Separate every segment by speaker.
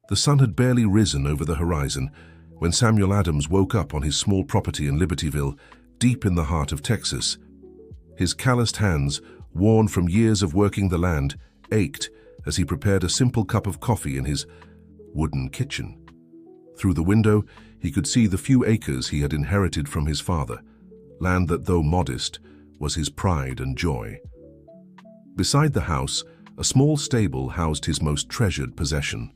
Speaker 1: The sun had barely risen over the horizon when Samuel Adams woke up on his small property in Libertyville, deep in the heart of Texas. His calloused hands, worn from years of working the land, ached as he prepared a simple cup of coffee in his wooden kitchen. Through the window, he could see the few acres he had inherited from his father, land that, though modest, was his pride and joy. Beside the house, a small stable housed his most treasured possession,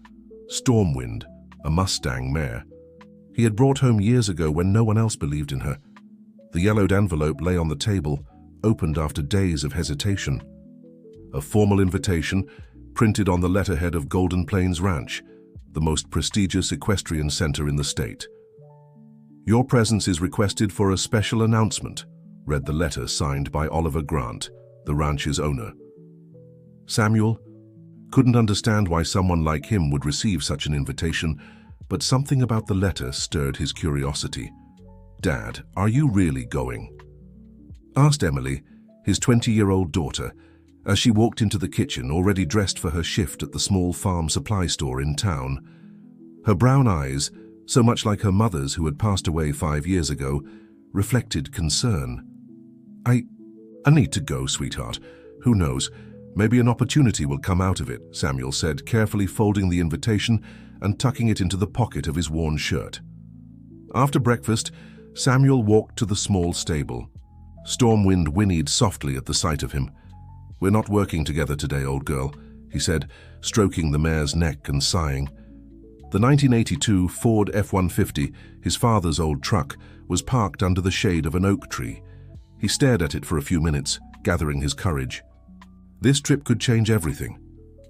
Speaker 1: Stormwind, a Mustang mare. He had brought home years ago when no one else believed in her. The yellowed envelope lay on the table, opened after days of hesitation. A formal invitation, printed on the letterhead of Golden Plains Ranch, the most prestigious equestrian center in the state. "Your presence is requested for a special announcement," read the letter signed by Oliver Grant, the ranch's owner. Samuel couldn't understand why someone like him would receive such an invitation, but something about the letter stirred his curiosity. "Dad, are you really going?" asked Emily, his 20-year-old daughter, as she walked into the kitchen already dressed for her shift at the small farm supply store in town. Her brown eyes, so much like her mother's who had passed away 5 years ago, reflected concern. I need to go, sweetheart. Who knows? Maybe an opportunity will come out of it," Samuel said, carefully folding the invitation and tucking it into the pocket of his worn shirt. After breakfast, Samuel walked to the small stable. Stormwind whinnied softly at the sight of him. "We're not working together today, old girl," he said, stroking the mare's neck and sighing. The 1982 Ford F-150, his father's old truck, was parked under the shade of an oak tree. He stared at it for a few minutes, gathering his courage. This trip could change everything,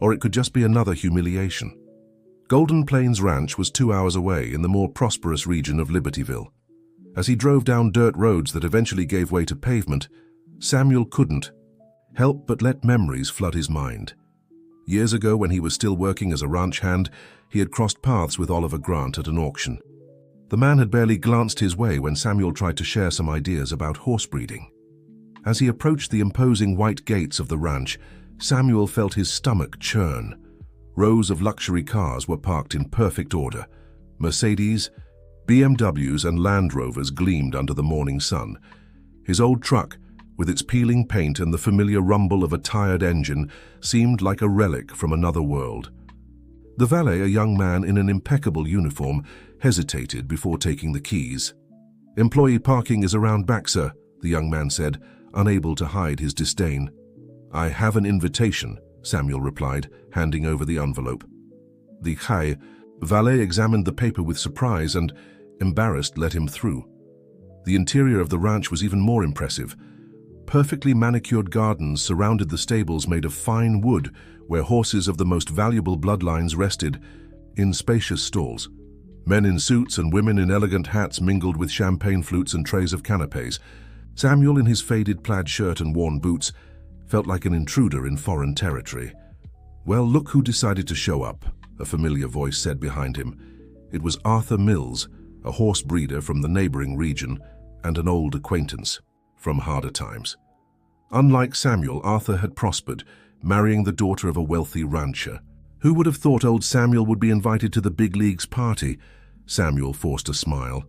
Speaker 1: or it could just be another humiliation. Golden Plains Ranch was 2 hours away in the more prosperous region of Libertyville. As he drove down dirt roads that eventually gave way to pavement, Samuel couldn't help but let memories flood his mind. Years ago, when he was still working as a ranch hand, he had crossed paths with Oliver Grant at an auction. The man had barely glanced his way when Samuel tried to share some ideas about horse breeding. As he approached the imposing white gates of the ranch, Samuel felt his stomach churn. Rows of luxury cars were parked in perfect order. Mercedes, BMWs and Land Rovers gleamed under the morning sun. His old truck, with its peeling paint and the familiar rumble of a tired engine, seemed like a relic from another world. The valet, a young man in an impeccable uniform, hesitated before taking the keys. "Employee parking is around back, sir," the young man said, unable to hide his disdain. "I have an invitation," Samuel replied, handing over the envelope. The valet examined the paper with surprise and, embarrassed, let him through. The interior of the ranch was even more impressive. Perfectly manicured gardens surrounded the stables made of fine wood where horses of the most valuable bloodlines rested, in spacious stalls. Men in suits and women in elegant hats mingled with champagne flutes and trays of canapes. Samuel, in his faded plaid shirt and worn boots, felt like an intruder in foreign territory. "Well, look who decided to show up," a familiar voice said behind him. It was Arthur Mills, a horse breeder from the neighboring region and an old acquaintance from harder times. Unlike Samuel, Arthur had prospered, marrying the daughter of a wealthy rancher. Who would have thought old Samuel would be invited to the big leagues party? Samuel forced a smile.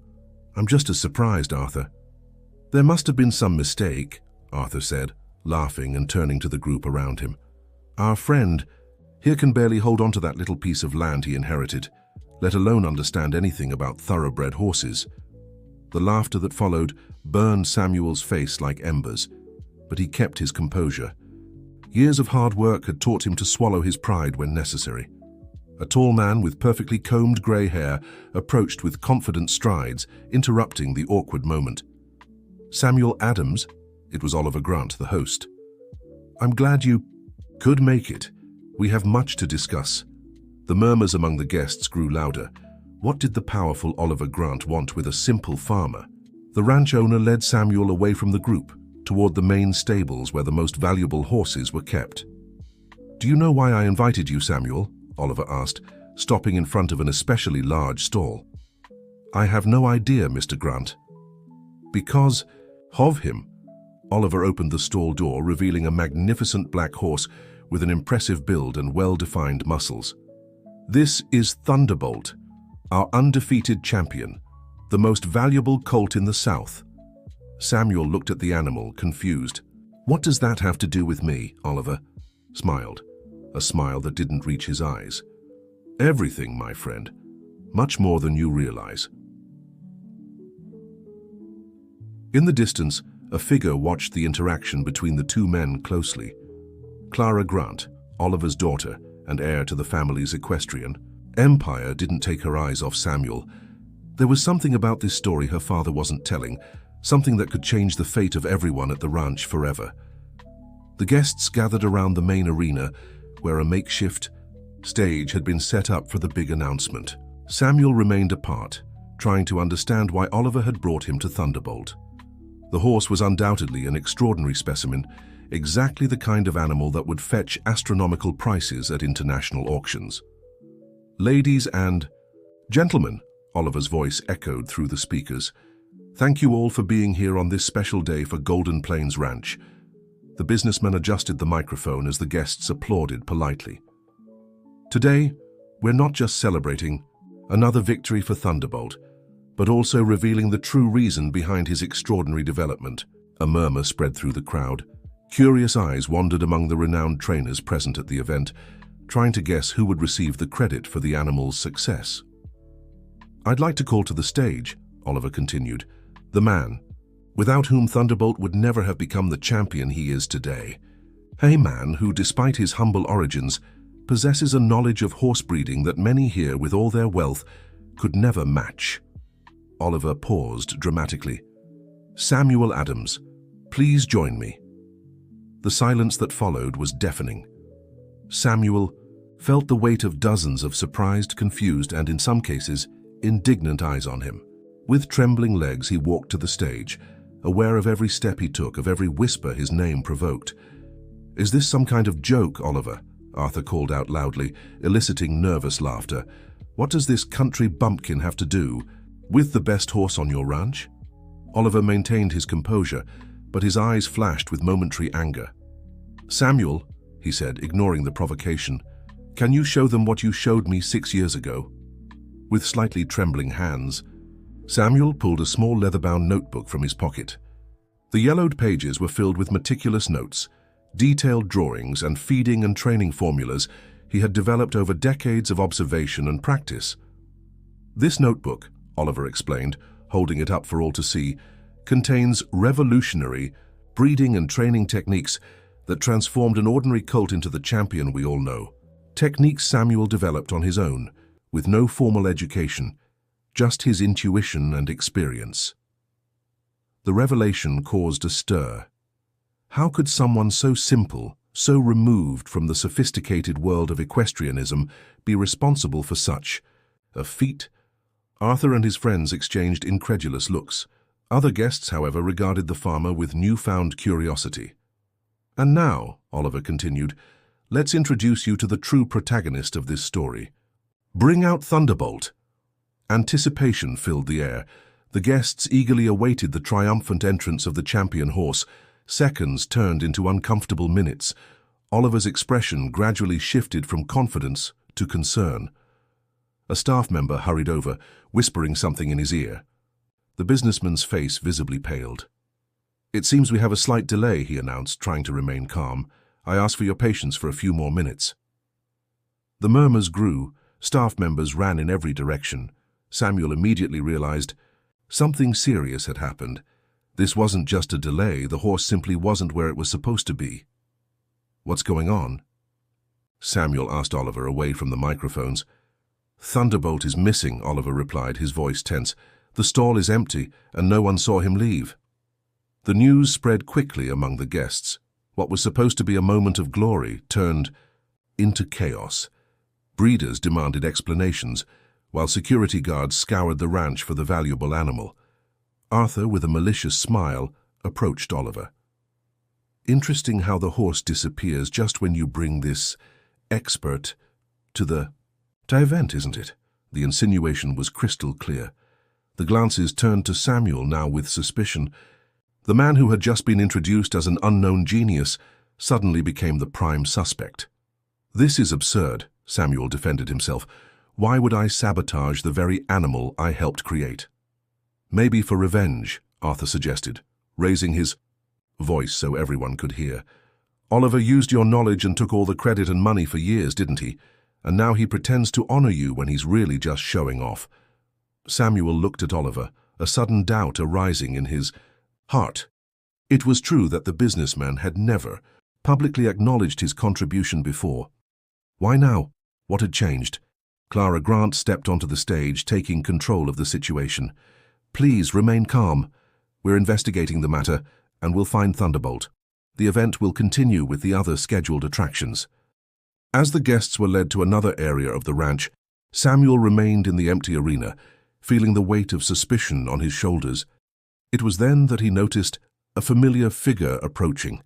Speaker 1: "I'm just as surprised, Arthur." "There must have been some mistake," Arthur said, laughing and turning to the group around him. "Our friend here can barely hold on to that little piece of land he inherited, let alone understand anything about thoroughbred horses." The laughter that followed burned Samuel's face like embers, but he kept his composure. Years of hard work had taught him to swallow his pride when necessary. A tall man with perfectly combed grey hair approached with confident strides, interrupting the awkward moment. "Samuel Adams," it was Oliver Grant, the host. "I'm glad you could make it. We have much to discuss." The murmurs among the guests grew louder. What did the powerful Oliver Grant want with a simple farmer? The ranch owner led Samuel away from the group, toward the main stables where the most valuable horses were kept. "Do you know why I invited you, Samuel?" Oliver asked, stopping in front of an especially large stall. "I have no idea, Mr. Grant." "Because of him." Oliver opened the stall door, revealing a magnificent black horse with an impressive build and well-defined muscles. This is Thunderbolt, our undefeated champion, the most valuable colt in the South. Samuel looked at the animal, confused. What does that have to do with me? Oliver smiled, a smile that didn't reach his eyes. Everything, my friend. Much more than you realize. In the distance, a figure watched the interaction between the two men closely. Clara Grant, Oliver's daughter and heir to the family's equestrian empire, didn't take her eyes off Samuel. There was something about this story her father wasn't telling, something that could change the fate of everyone at the ranch forever. The guests gathered around the main arena, where a makeshift stage had been set up for the big announcement. Samuel remained apart, trying to understand why Oliver had brought him to Thunderbolt. The horse was undoubtedly an extraordinary specimen, exactly the kind of animal that would fetch astronomical prices at international auctions. Ladies and gentlemen, Oliver's voice echoed through the speakers. Thank you all for being here on this special day for Golden Plains Ranch. The businessman adjusted the microphone as the guests applauded politely. Today, we're not just celebrating another victory for Thunderbolt, but also revealing the true reason behind his extraordinary development. A murmur spread through the crowd. Curious eyes wandered among the renowned trainers present at the event, trying to guess who would receive the credit for the animal's success. I'd like to call to the stage, Oliver continued, the man without whom Thunderbolt would never have become the champion he is today. A man who, despite his humble origins, possesses a knowledge of horse breeding that many here, with all their wealth, could never match. Oliver paused dramatically. Samuel Adams, please join me. The silence that followed was deafening. Samuel felt the weight of dozens of surprised, confused, and in some cases, indignant eyes on him. With trembling legs, he walked to the stage, aware of every step he took, of every whisper his name provoked. Is this some kind of joke, Oliver? Arthur called out loudly, eliciting nervous laughter. What does this country bumpkin have to do with the best horse on your ranch? Oliver maintained his composure, but his eyes flashed with momentary anger. Samuel, he said, ignoring the provocation, can you show them what you showed me 6 years ago? With slightly trembling hands, Samuel pulled a small leather-bound notebook from his pocket. The yellowed pages were filled with meticulous notes, detailed drawings, and feeding and training formulas he had developed over decades of observation and practice. This notebook, Oliver explained, holding it up for all to see, contains revolutionary breeding and training techniques that transformed an ordinary colt into the champion we all know. Techniques Samuel developed on his own, with no formal education, just his intuition and experience. The revelation caused a stir. How could someone so simple, so removed from the sophisticated world of equestrianism, be responsible for such a feat? Arthur and his friends exchanged incredulous looks. Other guests, however, regarded the farmer with newfound curiosity. And now, Oliver continued, let's introduce you to the true protagonist of this story. Bring out Thunderbolt. Anticipation filled the air. The guests eagerly awaited the triumphant entrance of the champion horse. Seconds turned into uncomfortable minutes. Oliver's expression gradually shifted from confidence to concern. A staff member hurried over, whispering something in his ear. The businessman's face visibly paled. It seems we have a slight delay, he announced, trying to remain calm. I ask for your patience for a few more minutes. The murmurs grew. Staff members ran in every direction. Samuel immediately realized something serious had happened. This wasn't just a delay, the horse simply wasn't where it was supposed to be. What's going on? Samuel asked Oliver away from the microphones. Thunderbolt is missing, Oliver replied, his voice tense. The stall is empty, and no one saw him leave. The news spread quickly among the guests. What was supposed to be a moment of glory turned into chaos. Breeders demanded explanations, while security guards scoured the ranch for the valuable animal. Arthur, with a malicious smile, approached Oliver. Interesting how the horse disappears just when you bring this expert to the event, isn't it? The insinuation was crystal clear. The glances turned to Samuel now with suspicion. The man who had just been introduced as an unknown genius suddenly became the prime suspect. This is absurd, Samuel defended himself. "Why would I sabotage the very animal I helped create?" "Maybe for revenge," Arthur suggested, raising his voice so everyone could hear. "Oliver used your knowledge and took all the credit and money for years, didn't he? And now he pretends to honor you when he's really just showing off." Samuel looked at Oliver, a sudden doubt arising in his heart. It was true that the businessman had never publicly acknowledged his contribution before. Why now? What had changed? Clara Grant stepped onto the stage, taking control of the situation. "Please remain calm. We're investigating the matter, and we'll find Thunderbolt. The event will continue with the other scheduled attractions." As the guests were led to another area of the ranch, Samuel remained in the empty arena, feeling the weight of suspicion on his shoulders. It was then that he noticed a familiar figure approaching.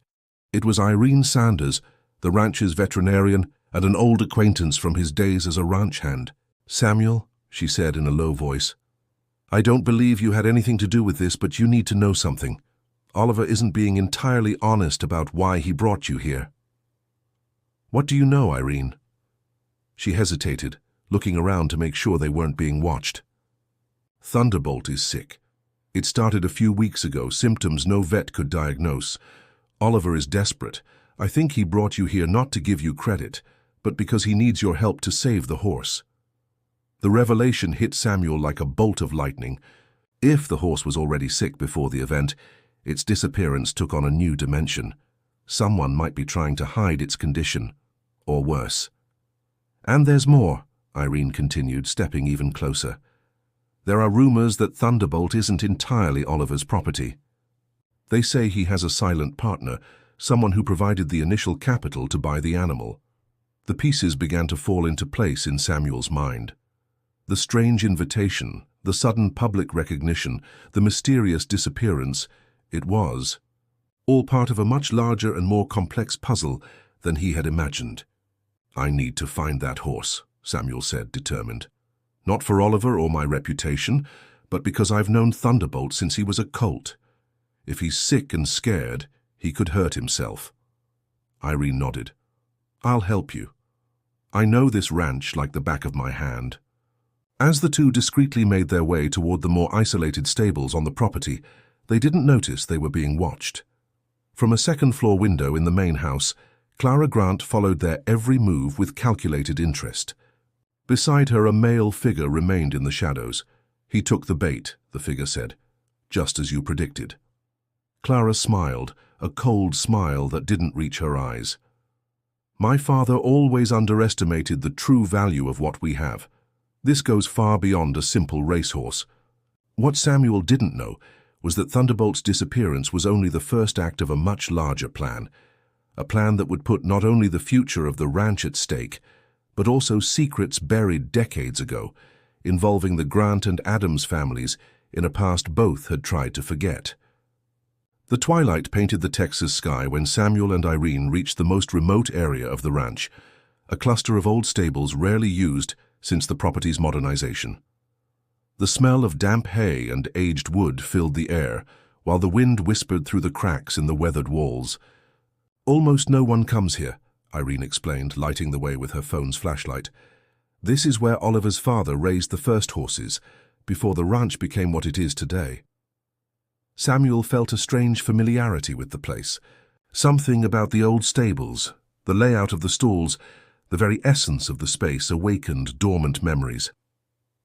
Speaker 1: It was Irene Sanders, the ranch's veterinarian and an old acquaintance from his days as a ranch hand. "Samuel," she said in a low voice, "I don't believe you had anything to do with this, but you need to know something. Oliver isn't being entirely honest about why he brought you here." "What do you know, Irene?" She hesitated, looking around to make sure they weren't being watched. "Thunderbolt is sick. It started a few weeks ago, symptoms no vet could diagnose. Oliver is desperate. I think he brought you here not to give you credit, but because he needs your help to save the horse." The revelation hit Samuel like a bolt of lightning. If the horse was already sick before the event, its disappearance took on a new dimension. Someone might be trying to hide its condition, or worse. "And there's more," Irene continued, stepping even closer. "There are rumors that Thunderbolt isn't entirely Oliver's property. They say he has a silent partner, someone who provided the initial capital to buy the animal." The pieces began to fall into place in Samuel's mind. The strange invitation, the sudden public recognition, the mysterious disappearance, it was all part of a much larger and more complex puzzle than he had imagined. "I need to find that horse," Samuel said, determined. "Not for Oliver or my reputation, but because I've known Thunderbolt since he was a colt. If he's sick and scared, he could hurt himself." Irene nodded. "I'll help you. I know this ranch like the back of my hand." As the two discreetly made their way toward the more isolated stables on the property, they didn't notice they were being watched. From a second-floor window in the main house, Clara Grant followed their every move with calculated interest. Beside her, a male figure remained in the shadows. "He took the bait," the figure said, "just as you predicted." Clara smiled, a cold smile that didn't reach her eyes. "My father always underestimated the true value of what we have. This goes far beyond a simple racehorse." What Samuel didn't know was that Thunderbolt's disappearance was only the first act of a much larger plan, a plan that would put not only the future of the ranch at stake, but also secrets buried decades ago, involving the Grant and Adams families in a past both had tried to forget. The twilight painted the Texas sky when Samuel and Irene reached the most remote area of the ranch, a cluster of old stables rarely used since the property's modernization. The smell of damp hay and aged wood filled the air, while the wind whispered through the cracks in the weathered walls. "Almost no one comes here," Irene explained, lighting the way with her phone's flashlight. "This is where Oliver's father raised the first horses, before the ranch became what it is today." Samuel felt a strange familiarity with the place. Something about the old stables, the layout of the stalls, the very essence of the space awakened dormant memories.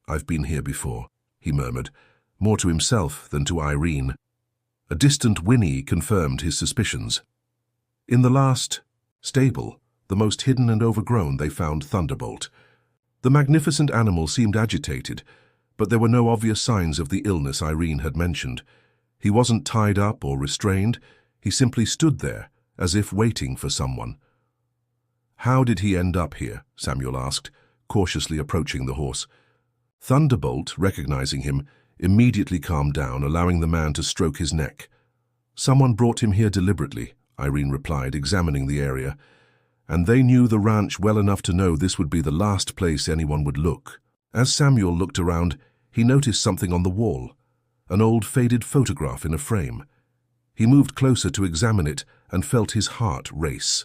Speaker 1: "I've been here before," he murmured, more to himself than to Irene. A distant whinny confirmed his suspicions. In the last stable, the most hidden and overgrown, they found Thunderbolt. The magnificent animal seemed agitated, but there were no obvious signs of the illness Irene had mentioned. He wasn't tied up or restrained. He simply stood there, as if waiting for someone. "How did he end up here?" Samuel asked, cautiously approaching the horse. Thunderbolt, recognizing him, immediately calmed down, allowing the man to stroke his neck. "Someone brought him here deliberately," Irene replied, examining the area. "And they knew the ranch well enough to know this would be the last place anyone would look." As Samuel looked around, he noticed something on the wall, an old faded photograph in a frame. He moved closer to examine it and felt his heart race.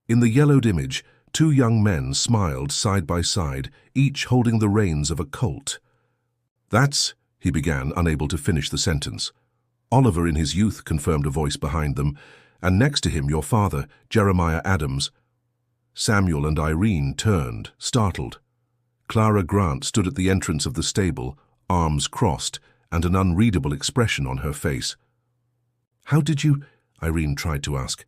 Speaker 1: In the yellowed image, Two young men smiled side by side, each holding the reins of a colt. "That's," he began, unable to finish the sentence. "Oliver in his youth," confirmed a voice behind them, "and next to him your father, Jeremiah Adams." Samuel and Irene turned, startled. Clara Grant stood at the entrance of the stable, arms crossed, and an unreadable expression on her face. "How did you—" Irene tried to ask.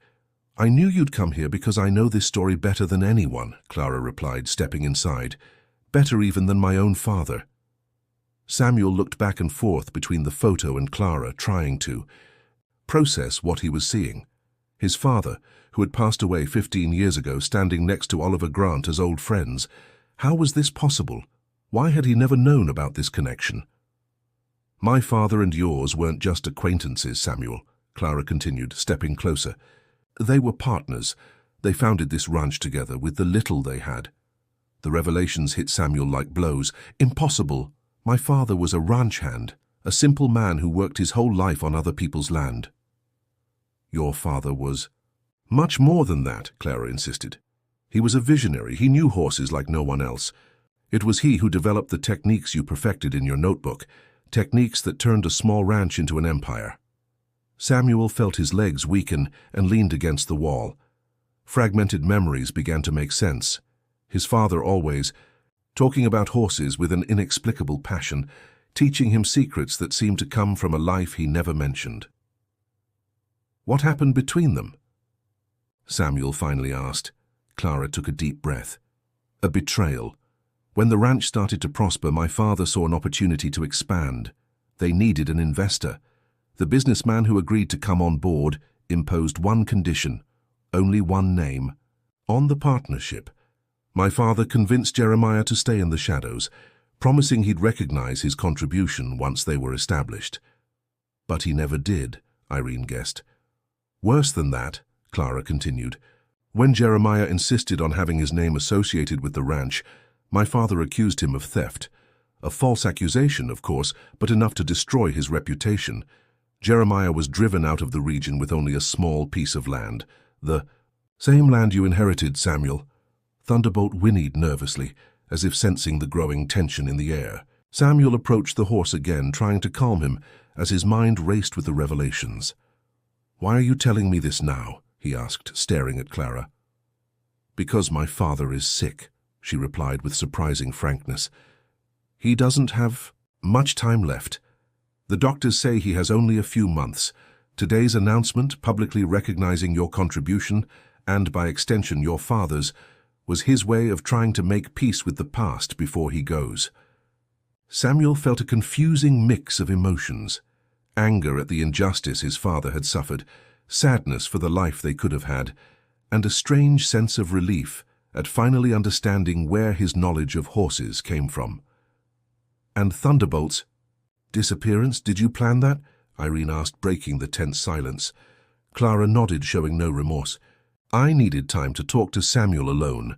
Speaker 1: "I knew you'd come here because I know this story better than anyone," Clara replied, stepping inside. "Better even than my own father." Samuel looked back and forth between the photo and Clara, trying to process what he was seeing. His father, who had passed away 15 years ago, standing next to Oliver Grant as old friends. How was this possible? Why had he never known about this connection? "My father and yours weren't just acquaintances, Samuel," Clara continued, stepping closer. "They were partners. They founded this ranch together with the little they had." The revelations hit Samuel like blows. "Impossible. My father was a ranch hand, a simple man who worked his whole life on other people's land." "Your father was—" "Much more than that," Clara insisted. "He was a visionary. He knew horses like no one else. It was he who developed the techniques you perfected in your notebook, techniques that turned a small ranch into an empire." Samuel felt his legs weaken and leaned against the wall. Fragmented memories began to make sense. His father always talking about horses with an inexplicable passion, teaching him secrets that seemed to come from a life he never mentioned. "What happened between them?" Samuel finally asked. Clara took a deep breath. "A betrayal. When the ranch started to prosper, my father saw an opportunity to expand. They needed an investor. The businessman who agreed to come on board imposed one condition, only one name, on the partnership. My father convinced Jeremiah to stay in the shadows, promising he'd recognize his contribution once they were established. But he never did," Irene guessed. "Worse than that," Clara continued. "When Jeremiah insisted on having his name associated with the ranch, my father accused him of theft. A false accusation, of course, but enough to destroy his reputation. Jeremiah was driven out of the region with only a small piece of land. The same land you inherited, Samuel." Thunderbolt whinnied nervously, as if sensing the growing tension in the air. Samuel approached the horse again, trying to calm him, as his mind raced with the revelations. "Why are you telling me this now?" he asked, staring at Clara. "Because my father is sick," she replied with surprising frankness. "He doesn't have much time left. The doctors say he has only a few months. Today's announcement, publicly recognizing your contribution, and by extension your father's, was his way of trying to make peace with the past before he goes." Samuel felt a confusing mix of emotions. Anger at the injustice his father had suffered, sadness for the life they could have had, and a strange sense of relief at finally understanding where his knowledge of horses came from. "And Thunderbolt's disappearance, did you plan that?" Irene asked, breaking the tense silence. Clara nodded, showing no remorse. "I needed time to talk to Samuel alone,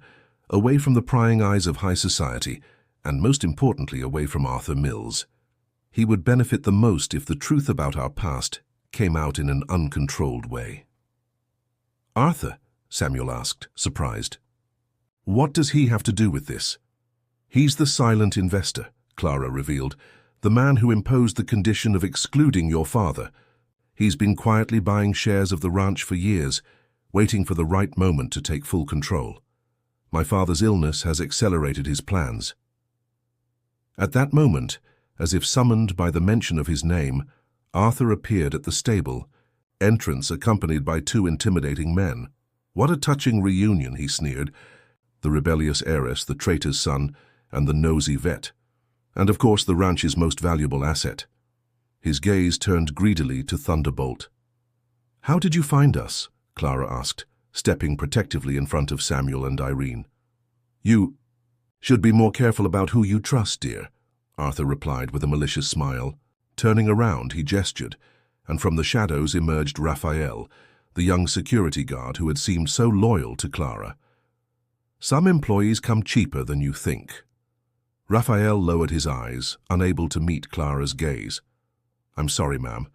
Speaker 1: away from the prying eyes of high society, and most importantly away from Arthur Mills. He would benefit the most if the truth about our past came out in an uncontrolled way." "Arthur?" Samuel asked, surprised. "What does he have to do with this?" "He's the silent investor," Clara revealed, "the man who imposed the condition of excluding your father. He's been quietly buying shares of the ranch for years, waiting for the right moment to take full control. My father's illness has accelerated his plans." At that moment, as if summoned by the mention of his name, Arthur appeared at the stable, entrance accompanied by two intimidating men. "What a touching reunion," he sneered. "The rebellious heiress, the traitor's son, and the nosy vet. And of course the ranch's most valuable asset." His gaze turned greedily to Thunderbolt. "How did you find us?" Clara asked, stepping protectively in front of Samuel and Irene. "You should be more careful about who you trust, dear," Arthur replied with a malicious smile. Turning around, he gestured, and from the shadows emerged Raphael, the young security guard who had seemed so loyal to Clara. "Some employees come cheaper than you think." Raphael lowered his eyes, unable to meet Clara's gaze. "I'm sorry, ma'am."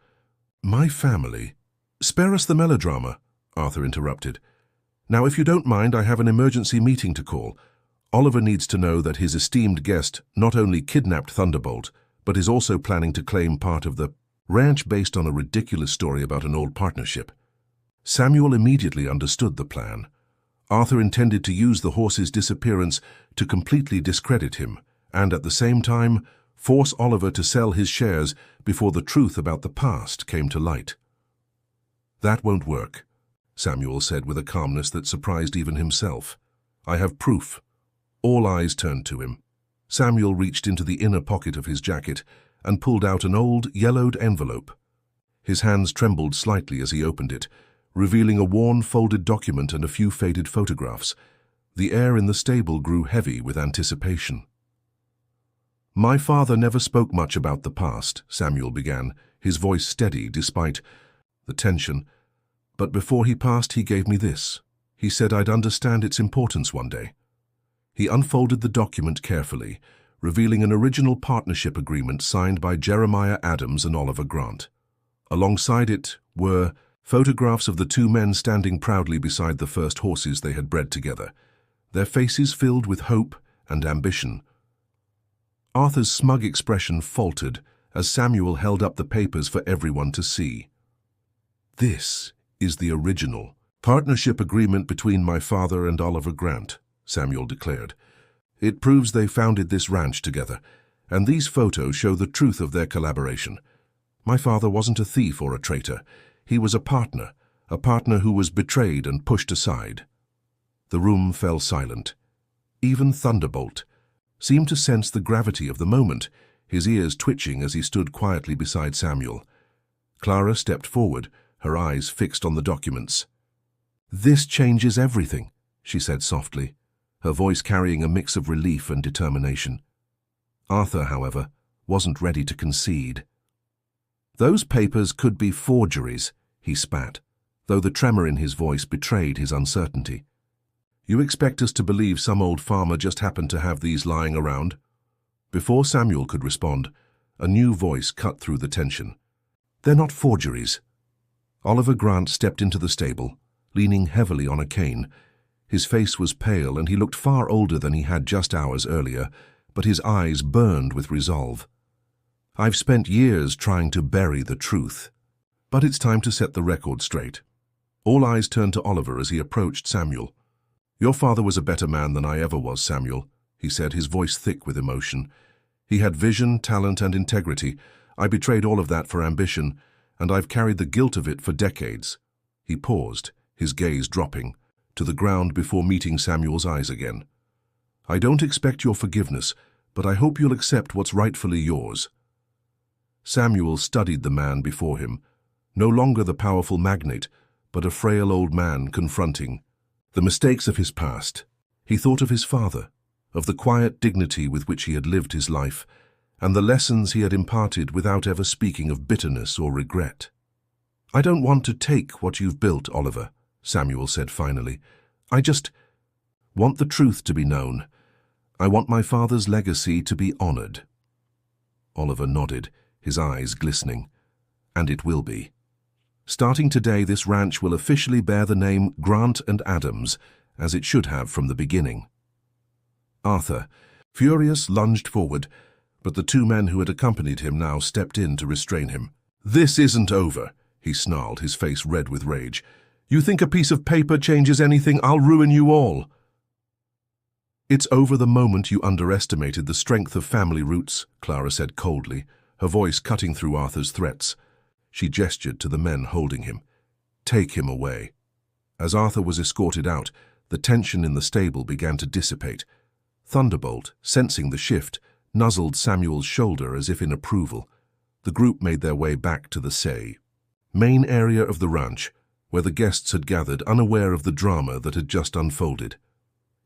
Speaker 1: "My family—" "Spare us the melodrama," Arthur interrupted. Now, if you don't mind, I have an emergency meeting to call. Oliver needs to know that his esteemed guest not only kidnapped Thunderbolt, but is also planning to claim part of the ranch based on a ridiculous story about an old partnership. Samuel immediately understood the plan. Arthur intended to use the horse's disappearance to completely discredit him, and at the same time, force Oliver to sell his shares before the truth about the past came to light. "That won't work," Samuel said with a calmness that surprised even himself. "I have proof." All eyes turned to him. Samuel reached into the inner pocket of his jacket and pulled out an old, yellowed envelope. His hands trembled slightly as he opened it, revealing a worn, folded document and a few faded photographs. The air in the stable grew heavy with anticipation. "My father never spoke much about the past," Samuel began, his voice steady despite the tension. "But before he passed, he gave me this. He said I'd understand its importance one day." He unfolded the document carefully, revealing an original partnership agreement signed by Jeremiah Adams and Oliver Grant. Alongside it were photographs of the two men standing proudly beside the first horses they had bred together, their faces filled with hope and ambition. Arthur's smug expression faltered as Samuel held up the papers for everyone to see. "This is the original partnership agreement between my father and Oliver Grant," Samuel declared. "It proves they founded this ranch together, and these photos show the truth of their collaboration. My father wasn't a thief or a traitor. He was a partner who was betrayed and pushed aside." The room fell silent. Even Thunderbolt seemed to sense the gravity of the moment, his ears twitching as he stood quietly beside Samuel. Clara stepped forward, her eyes fixed on the documents. "This changes everything," she said softly, her voice carrying a mix of relief and determination. Arthur, however, wasn't ready to concede. "Those papers could be forgeries," he spat, though the tremor in his voice betrayed his uncertainty. "You expect us to believe some old farmer just happened to have these lying around?" Before Samuel could respond, a new voice cut through the tension. "They're not forgeries." Oliver Grant stepped into the stable, leaning heavily on a cane. His face was pale and he looked far older than he had just hours earlier, but his eyes burned with resolve. "I've spent years trying to bury the truth, but it's time to set the record straight." All eyes turned to Oliver as he approached Samuel. "Your father was a better man than I ever was, Samuel," he said, his voice thick with emotion. "He had vision, talent, and integrity. I betrayed all of that for ambition, and I've carried the guilt of it for decades." He paused, his gaze dropping to the ground before meeting Samuel's eyes again. "I don't expect your forgiveness, but I hope you'll accept what's rightfully yours." Samuel studied the man before him, no longer the powerful magnate, but a frail old man confronting the mistakes of his past. He thought of his father, of the quiet dignity with which he had lived his life, and the lessons he had imparted without ever speaking of bitterness or regret. "I don't want to take what you've built, Oliver," Samuel said finally. "I just want the truth to be known. I want my father's legacy to be honored." Oliver nodded, his eyes glistening. "And it will be. Starting today, this ranch will officially bear the name Grant and Adams, as it should have from the beginning." Arthur, furious, lunged forward, but the two men who had accompanied him now stepped in to restrain him. "This isn't over," he snarled, his face red with rage. "You think a piece of paper changes anything? I'll ruin you all." "It's over the moment you underestimated the strength of family roots," Clara said coldly, her voice cutting through Arthur's threats. She gestured to the men holding him. "Take him away." As Arthur was escorted out, the tension in the stable began to dissipate. Thunderbolt, sensing the shift, nuzzled Samuel's shoulder as if in approval. The group made their way back to the main area of the ranch, where the guests had gathered, unaware of the drama that had just unfolded.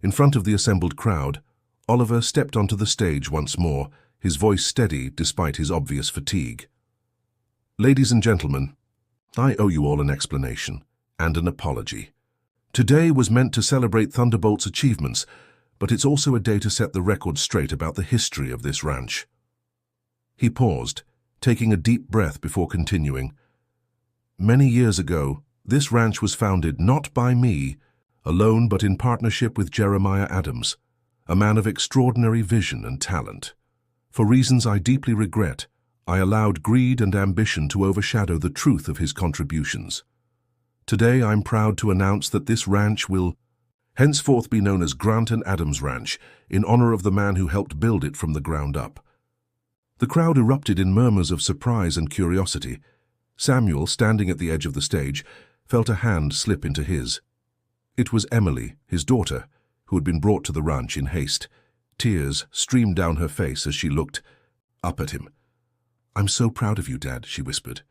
Speaker 1: In front of the assembled crowd, Oliver stepped onto the stage once more, his voice steady despite his obvious fatigue. "Ladies and gentlemen, I owe you all an explanation and an apology. Today was meant to celebrate Thunderbolt's achievements, but it's also a day to set the record straight about the history of this ranch." He paused, taking a deep breath before continuing. "Many years ago, this ranch was founded not by me, alone but in partnership with Jeremiah Adams, a man of extraordinary vision and talent. For reasons I deeply regret, I allowed greed and ambition to overshadow the truth of his contributions. Today I'm proud to announce that this ranch will henceforth be known as Grant and Adams Ranch, in honor of the man who helped build it from the ground up. The crowd erupted in murmurs of surprise and curiosity. Samuel, standing at the edge of the stage, felt a hand slip into his. It was Emily, his daughter, who had been brought to the ranch in haste. Tears streamed down her face as she looked up at him. "I'm so proud of you, Dad," she whispered.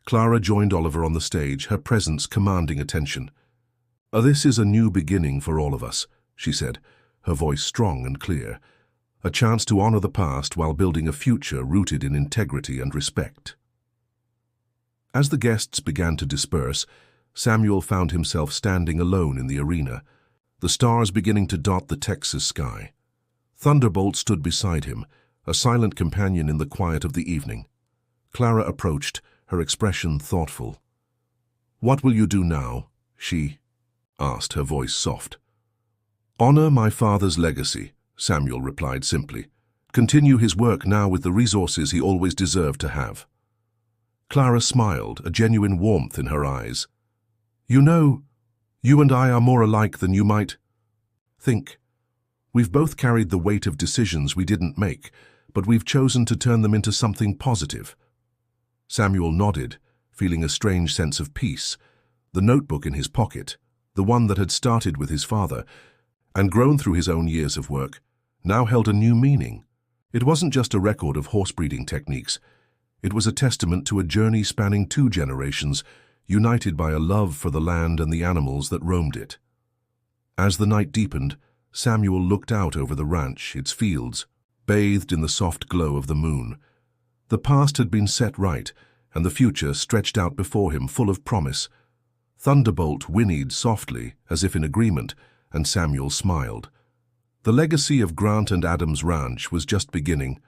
Speaker 1: Clara joined Oliver on the stage, her presence commanding attention. "This is a new beginning for all of us," she said, her voice strong and clear. "A chance to honor the past while building a future rooted in integrity and respect." As the guests began to disperse, Samuel found himself standing alone in the arena, the stars beginning to dot the Texas sky. Thunderbolt stood beside him, a silent companion in the quiet of the evening. Clara approached, her expression thoughtful. "What will you do now?" she asked, her voice soft. "Honor my father's legacy," Samuel replied simply. "Continue his work now with the resources he always deserved to have." Clara smiled, a genuine warmth in her eyes. "You know, you and I are more alike than you might think. We've both carried the weight of decisions we didn't make, but we've chosen to turn them into something positive." Samuel nodded, feeling a strange sense of peace. The notebook in his pocket, the one that had started with his father and grown through his own years of work, now held a new meaning. It wasn't just a record of horse-breeding techniques. It was a testament to a journey spanning 2 generations, united by a love for the land and the animals that roamed it. As the night deepened, Samuel looked out over the ranch, its fields, bathed in the soft glow of the moon. The past had been set right, and the future stretched out before him, full of promise. Thunderbolt whinnied softly, as if in agreement, and Samuel smiled. The legacy of Grant and Adams Ranch was just beginning,